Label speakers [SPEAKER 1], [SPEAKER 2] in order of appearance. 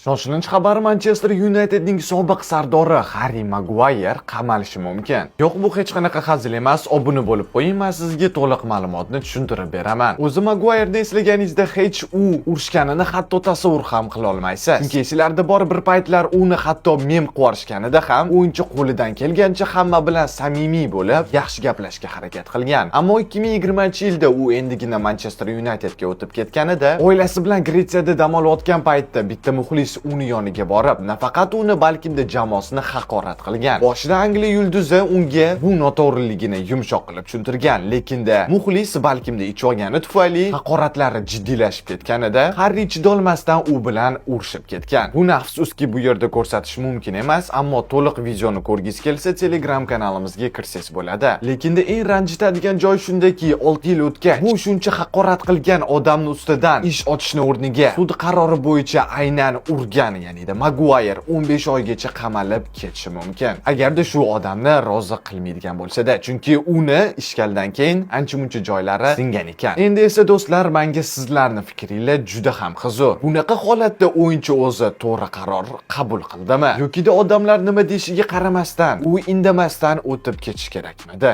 [SPEAKER 1] Shoshilinch xabar: Manchester Unitedning sobiq sardori Harry Maguire qamalishi mumkin. Yo'q, bu hech qanaqa hazil emas. Obuna bo'lib qo'ying, men sizga to'liq ma'lumotni tushuntirib beraman. O'zi Maguire'ni eslaganingizda hech u urishganini hatto tasavvur ham qila olmaysiz. Chunki esingizda bor, bir paytlar uni hatto mem qiyorishganida ham o'yinchi qo'lidan kelgancha hamma bilan samimiy bo'lib, yaxshi gaplashishga harakat qilgan. Ammo 2020-yilda u endigina Manchester Unitedga o'tib ketganida, oilasi bilan Gretsiyada dam olayotgan paytda bitta muxlis uni yoniga borib, nafaqat uni, balkimda jamoasini haqorat qilgan. Boshida Angliya yulduzi unga bu noto'g'riligini yumshoq qilib tushuntirgan, lekinde muxlis balkimda ich olgani tufayli haqoratlari jiddiylashib ketganida Harry chidolmasdan u bilan urushib ketgan. Buni afsuski bu yerda ko'rsatish mumkin emas, ammo to'liq videoni ko'rgis kelsa Telegram kanalimizga kirsangiz bo'ladi. Lekinde eng ranjitadigan joy shundaki, 6 yil o'tgach bu shuncha haqorat qilgan odamning ustidan ish ochishni o'rniga sud qarori bo'yicha aynan urgan, ya'ni Maguire 15 oygacha qamalib ketishi mumkin. Agarda shu odamni rozi qilmaydigan bo'lsa-da, chunki uni ishgaldan keyin ancha-muncha joylari singan ekan. Endi esa do'stlar, menga sizlarning fikringiz juda ham qiziq. Bunaqa holatda o'yinchi o'zi to'g'ri qaror qabul qildimi yoki odamlar nima deyishiga qaramasdan u indamasdan o'tib ketish kerakmidi?